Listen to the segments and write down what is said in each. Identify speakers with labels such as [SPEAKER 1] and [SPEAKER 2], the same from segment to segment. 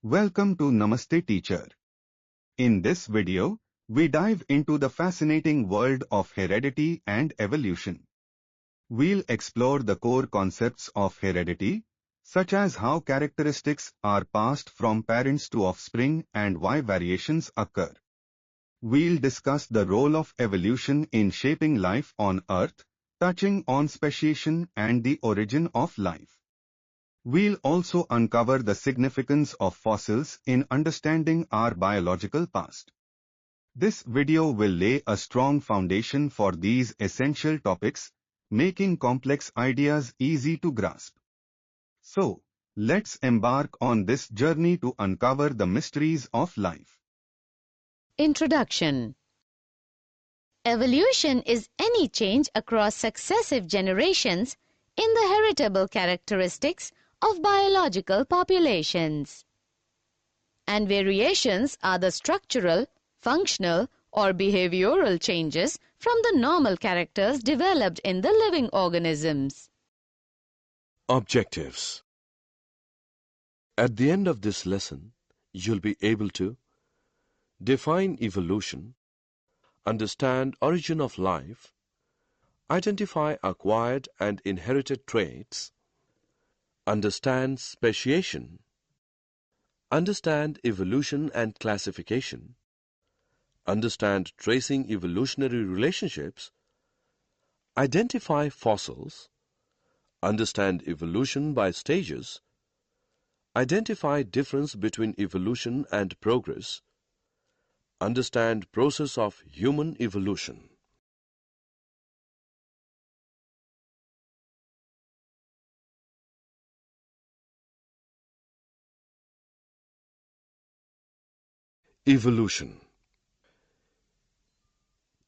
[SPEAKER 1] Welcome to Namaste Teacher. In this video, we dive into the fascinating world of heredity and evolution. We'll explore the core concepts of heredity, such as how characteristics are passed from parents to offspring and why variations occur. We'll discuss the role of evolution in shaping life on Earth, touching on speciation and the origin of life. We'll also uncover the significance of fossils in understanding our biological past. This video will lay a strong foundation for these essential topics, making complex ideas easy to grasp. So, let's embark on this journey to uncover the mysteries of life.
[SPEAKER 2] Introduction. Evolution is any change across successive generations in the heritable characteristics of biological populations. And variations are the structural, functional, or behavioral changes from the normal characters developed in the living organisms.
[SPEAKER 3] Objectives. At the end of this lesson, you'll be able to define evolution, understand origin of life, identify acquired and inherited traits, understand speciation, understand evolution and classification, understand tracing evolutionary relationships, identify fossils, understand evolution by stages, identify difference between evolution and progress, understand process of human evolution. Evolution.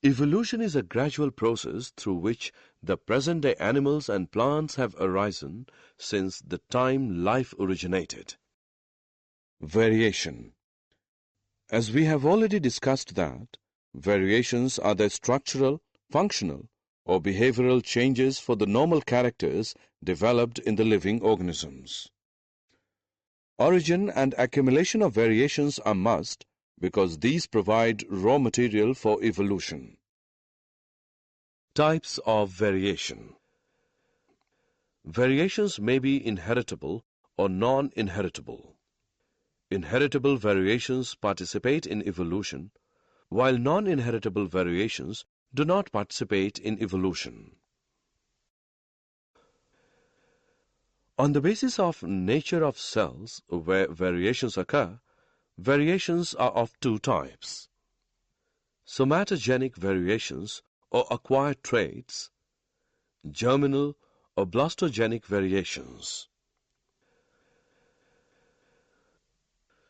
[SPEAKER 3] Evolution is a gradual process through which the present-day animals and plants have arisen since the time life originated. Variation. As we have already discussed that, variations are the structural, functional, or behavioral changes for the normal characters developed in the living organisms. Origin and accumulation of variations are must because these provide raw material for evolution. Types of variation. Variations may be inheritable or non-inheritable. Inheritable variations participate in evolution, while non-inheritable variations do not participate in evolution. On the basis of nature of cells where variations occur, variations are of two types: somatogenic variations or acquired traits, germinal or blastogenic variations.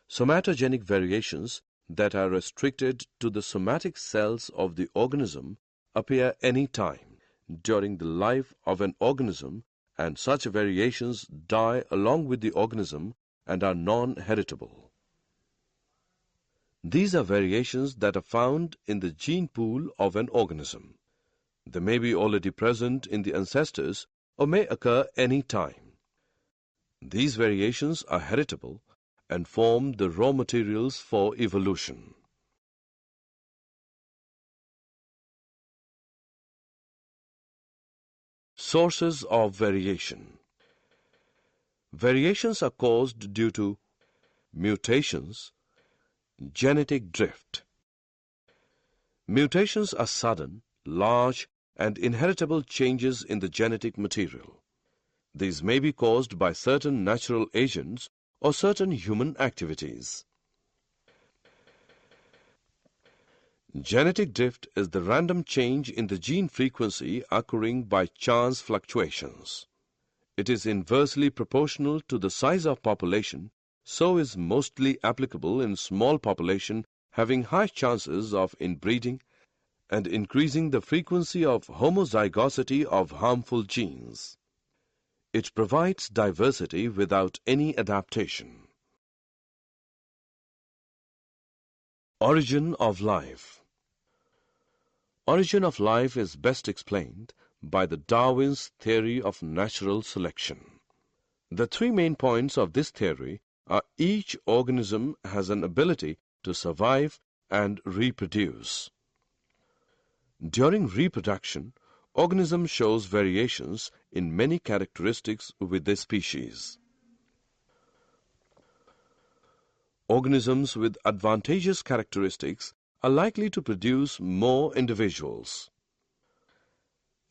[SPEAKER 3] Somatogenic variations that are restricted to the somatic cells of the organism appear any time during the life of an organism, and such variations die along with the organism and are non-heritable. These are variations that are found in the gene pool of an organism. They may be already present in the ancestors or may occur any time. These variations are heritable and form the raw materials for evolution. Sources of variation. Variations are caused due to mutations, genetic drift. Mutations are sudden, large, and inheritable changes in the genetic material. These may be caused by certain natural agents or certain human activities. Genetic drift is the random change in the gene frequency occurring by chance fluctuations. It is inversely proportional to the size of population, so is mostly applicable in small population having high chances of inbreeding and increasing the frequency of homozygosity of harmful genes. It provides diversity without any adaptation. Origin of life. Origin of life is best explained by the Darwin's theory of natural selection. The three main points of this theory each organism has an ability to survive and reproduce. During reproduction, organism shows variations in many characteristics with their species. Organisms with advantageous characteristics are likely to produce more individuals.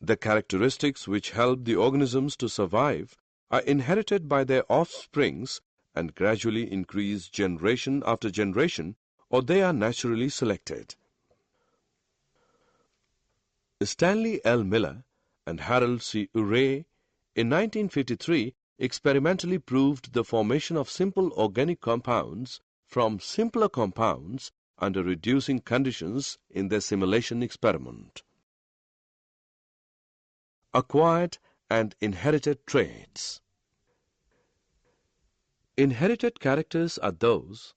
[SPEAKER 3] The characteristics which help the organisms to survive are inherited by their offsprings and gradually increase generation after generation, or they are naturally selected. Stanley L. Miller and Harold C. Urey in 1953 experimentally proved the formation of simple organic compounds from simpler compounds under reducing conditions in their simulation experiment. Acquired and inherited traits. Inherited characters are those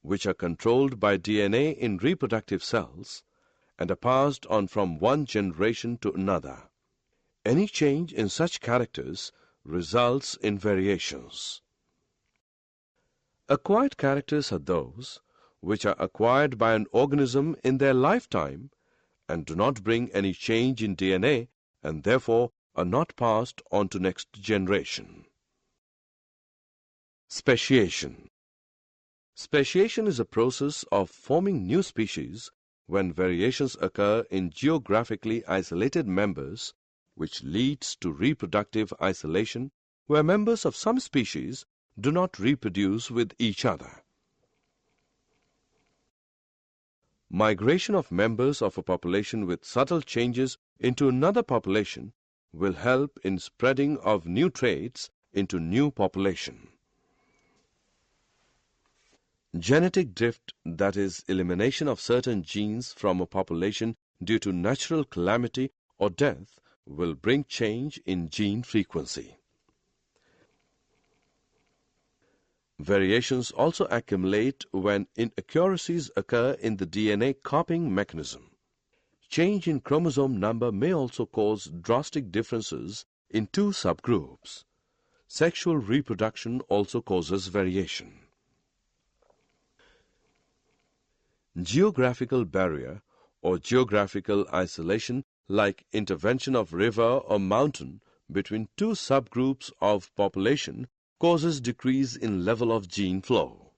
[SPEAKER 3] which are controlled by DNA in reproductive cells and are passed on from one generation to another. Any change in such characters results in variations. Acquired characters are those which are acquired by an organism in their lifetime and do not bring any change in DNA and therefore are not passed on to next generation. Speciation. Speciation is a process of forming new species when variations occur in geographically isolated members, which leads to reproductive isolation where members of some species do not reproduce with each other. Migration of members of a population with subtle changes into another population will help in spreading of new traits into new population. Genetic drift, that is, elimination of certain genes from a population due to natural calamity or death, will bring change in gene frequency. Variations also accumulate when inaccuracies occur in the DNA copying mechanism. Change in chromosome number may also cause drastic differences in two subgroups. Sexual reproduction also causes variation. Geographical barrier or geographical isolation, like intervention of river or mountain between two subgroups of population, causes decrease in level of gene flow.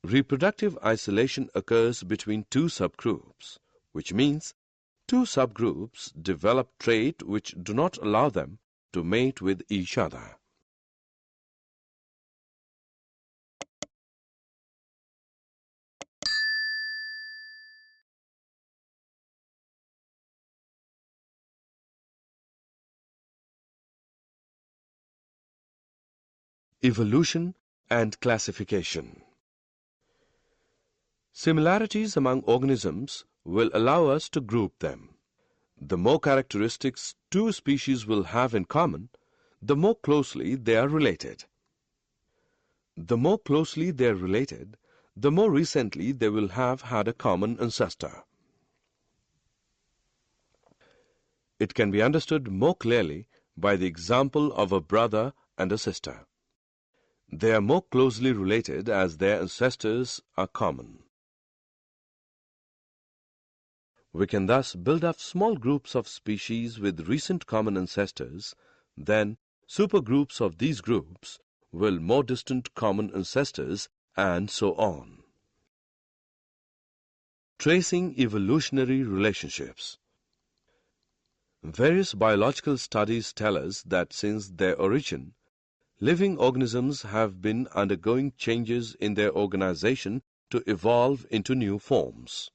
[SPEAKER 3] Reproductive isolation occurs between two subgroups, which means two subgroups develop traits which do not allow them to mate with each other. Evolution and classification. Similarities among organisms will allow us to group them. The more characteristics two species will have in common, the more closely they are related. The more closely they are related, the more recently they will have had a common ancestor. It can be understood more clearly by the example of a brother and a sister. They are more closely related as their ancestors are common. We can thus build up small groups of species with recent common ancestors, then supergroups of these groups will more distant common ancestors, and so on. Tracing evolutionary relationships. Various biological studies tell us that since their origin, living organisms have been undergoing changes in their organization to evolve into new forms.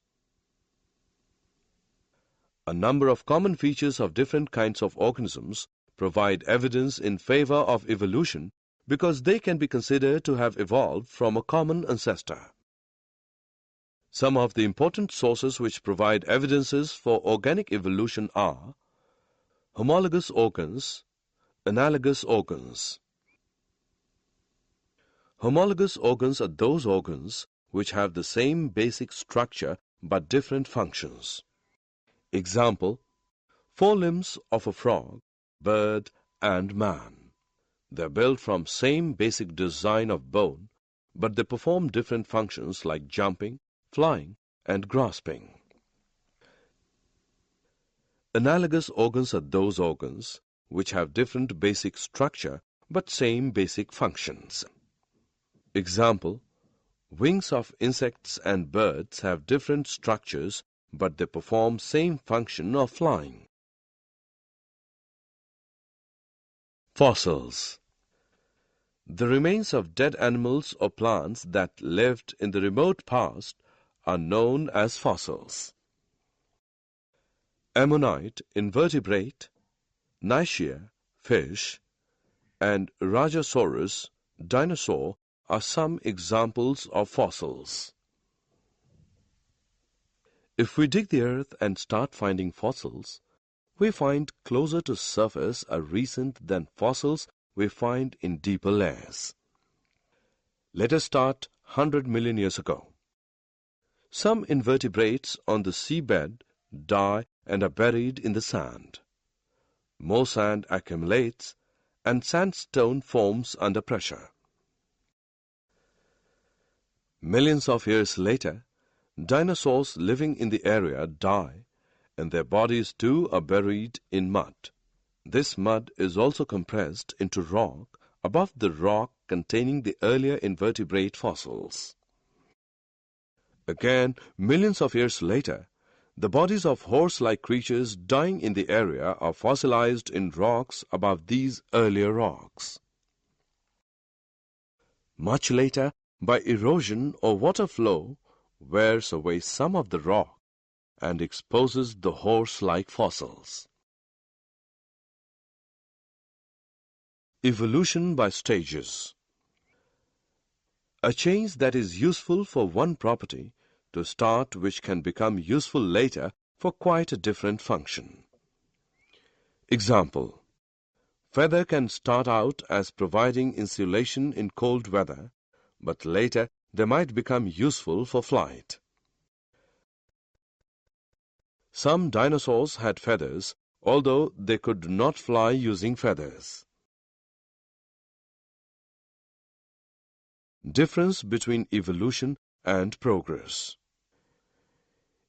[SPEAKER 3] A number of common features of different kinds of organisms provide evidence in favor of evolution because they can be considered to have evolved from a common ancestor. Some of the important sources which provide evidences for organic evolution are homologous organs, analogous organs. Homologous organs are those organs which have the same basic structure but different functions. Example: forelimbs of a frog, bird, and man. They are built from same basic design of bone, but they perform different functions like jumping, flying, and grasping. Analogous organs are those organs which have different basic structure but same basic functions. Example: wings of insects and birds have different structures, but they perform same function of flying. Fossils. The remains of dead animals or plants that lived in the remote past are known as fossils. Ammonite, invertebrate, Nicaea, fish, and Rajasaurus, dinosaur, are some examples of fossils. If we dig the earth and start finding fossils, we find closer to surface are recent than fossils we find in deeper layers. Let us start 100 million years ago. Some invertebrates on the seabed die and are buried in the sand. More sand accumulates, and sandstone forms under pressure. Millions of years later, dinosaurs living in the area die, and their bodies too are buried in mud. This mud is also compressed into rock above the rock containing the earlier invertebrate fossils. Again, millions of years later, the bodies of horse-like creatures dying in the area are fossilized in rocks above these earlier rocks. Much later, by erosion or water flow, wears away some of the rock and exposes the horse-like fossils. Evolution by stages. A change that is useful for one property to start which can become useful later for quite a different function. Example: feather can start out as providing insulation in cold weather, but later they might become useful for flight. Some dinosaurs had feathers, although they could not fly using feathers. Difference between evolution and progress.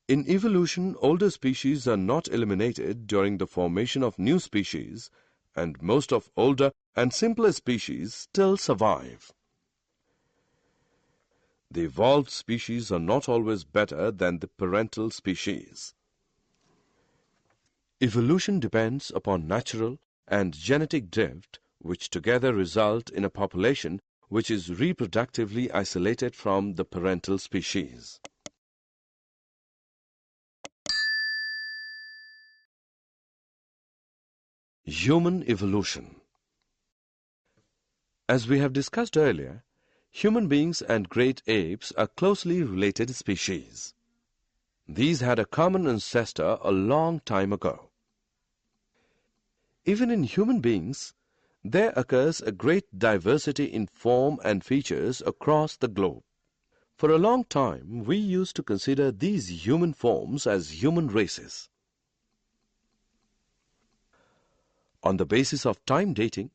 [SPEAKER 3] In evolution, older species are not eliminated during the formation of new species, and most of older and simpler species still survive. The evolved species are not always better than the parental species. Evolution depends upon natural and genetic drift, which together result in a population which is reproductively isolated from the parental species. Human evolution. As we have discussed earlier, human beings and great apes are closely related species. These had a common ancestor a long time ago. Even in human beings, there occurs a great diversity in form and features across the globe. For a long time, we used to consider these human forms as human races. On the basis of time dating,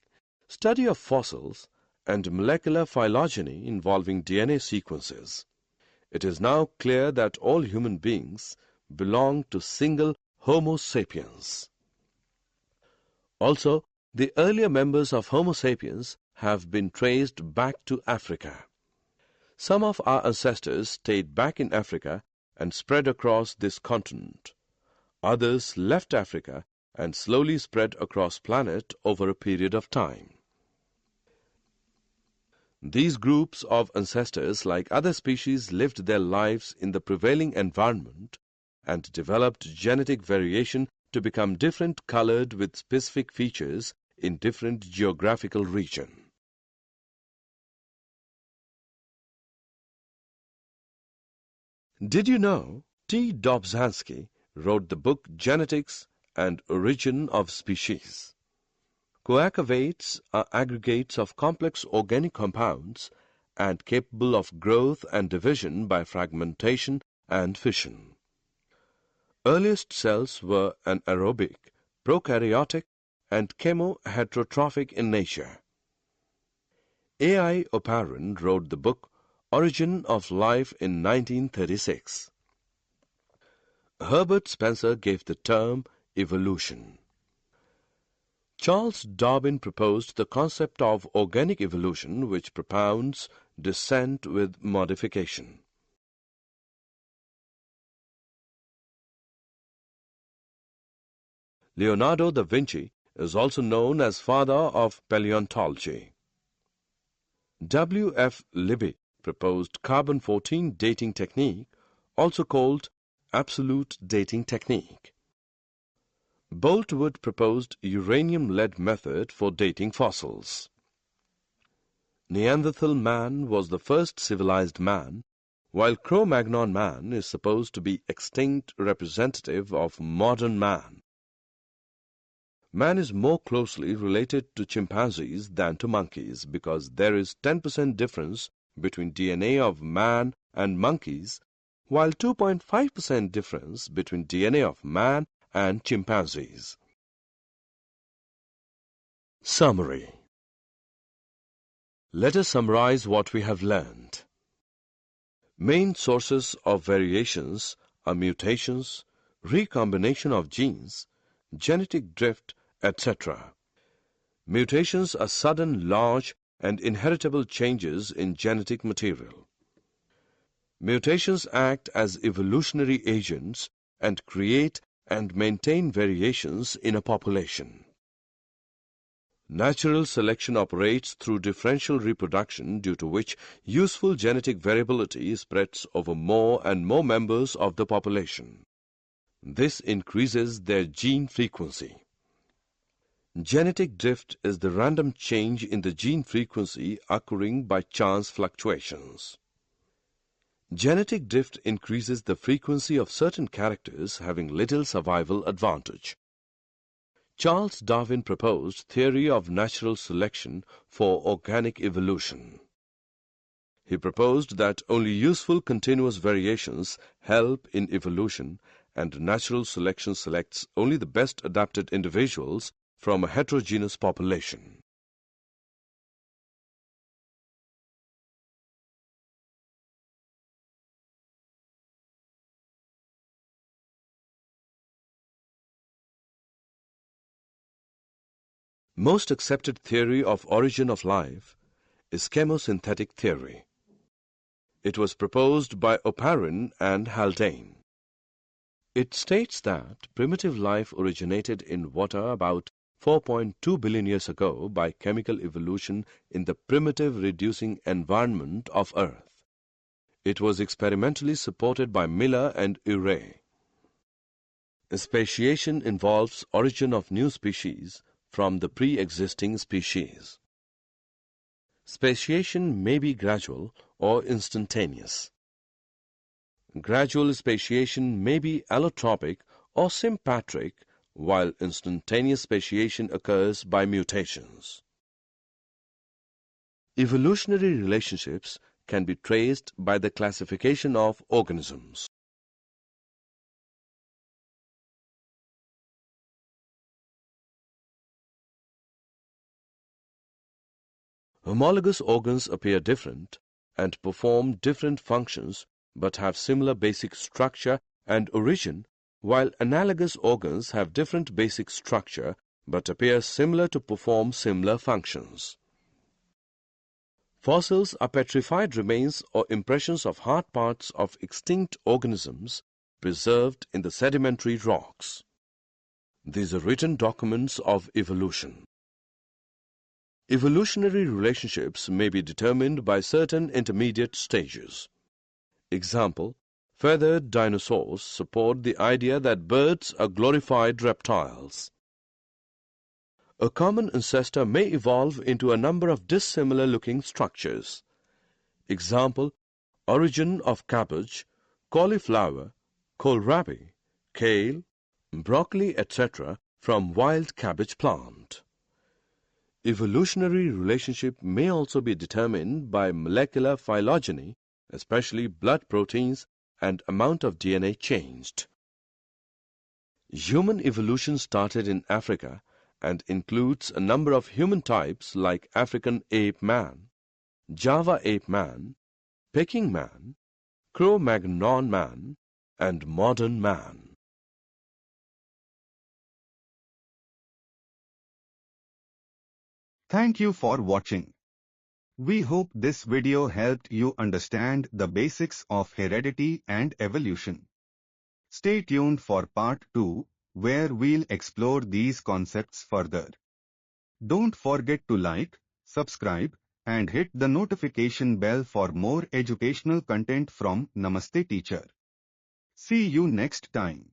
[SPEAKER 3] study of fossils, and molecular phylogeny involving DNA sequences, it is now clear that all human beings belong to single Homo sapiens. Also, the earlier members of Homo sapiens have been traced back to Africa. Some of our ancestors stayed back in Africa and spread across this continent. Others left Africa and slowly spread across planet over a period of time. These groups of ancestors, like other species, lived their lives in the prevailing environment and developed genetic variation to become different colored with specific features in different geographical region. Did you know T. Dobzhansky wrote the book Genetics and Origin of Species? Coagulates are aggregates of complex organic compounds and capable of growth and division by fragmentation and fission. Earliest cells were anaerobic, prokaryotic, and chemoheterotrophic in nature. A.I. Oparin wrote the book Origin of Life in 1936. Herbert Spencer gave the term evolution. Charles Darwin proposed the concept of organic evolution, which propounds descent with modification. Leonardo da Vinci is also known as father of paleontology. W. F. Libby proposed carbon-14 dating technique, also called absolute dating technique. Boltwood proposed uranium-lead method for dating fossils. Neanderthal man was the first civilized man, while Cro-Magnon man is supposed to be extinct representative of modern man. Man is more closely related to chimpanzees than to monkeys because there is 10% difference between DNA of man and monkeys, while 2.5% difference between DNA of man and chimpanzees. Summary. Let us summarize what we have learned. Main sources of variations are mutations, recombination of genes, genetic drift, etc. Mutations are sudden, large, and inheritable changes in genetic material. Mutations act as evolutionary agents and create and maintain variations in a population. Natural selection operates through differential reproduction, due to which useful genetic variability spreads over more and more members of the population. This increases their gene frequency. Genetic drift is the random change in the gene frequency occurring by chance fluctuations. Genetic drift increases the frequency of certain characters having little survival advantage. Charles Darwin proposed theory of natural selection for organic evolution. He proposed that only useful continuous variations help in evolution, and natural selection selects only the best adapted individuals from a heterogeneous population. Most accepted theory of origin of life is chemosynthetic theory. It was proposed by Oparin and Haldane. It states that primitive life originated in water about 4.2 billion years ago by chemical evolution in the primitive reducing environment of Earth. It was experimentally supported by Miller and Urey. Speciation involves origin of new species from the pre-existing species. Speciation may be gradual or instantaneous. Gradual speciation may be allotropic or sympatric, while instantaneous speciation occurs by mutations. Evolutionary relationships can be traced by the classification of organisms. Homologous organs appear different and perform different functions but have similar basic structure and origin, while analogous organs have different basic structure but appear similar to perform similar functions. Fossils are petrified remains or impressions of hard parts of extinct organisms preserved in the sedimentary rocks. These are written documents of evolution. Evolutionary relationships may be determined by certain intermediate stages. Example, feathered dinosaurs support the idea that birds are glorified reptiles. A common ancestor may evolve into a number of dissimilar-looking structures. Example, origin of cabbage, cauliflower, kohlrabi, kale, broccoli, etc. from wild cabbage plant. Evolutionary relationship may also be determined by molecular phylogeny, especially blood proteins and amount of DNA changed. Human evolution started in Africa and includes a number of human types like African ape man, Java ape man, Peking man, Cro-Magnon man, and modern man.
[SPEAKER 1] Thank you for watching. We hope this video helped you understand the basics of heredity and evolution. Stay tuned for part 2, where we'll explore these concepts further. Don't forget to like, subscribe, and hit the notification bell for more educational content from Namaste Teacher. See you next time.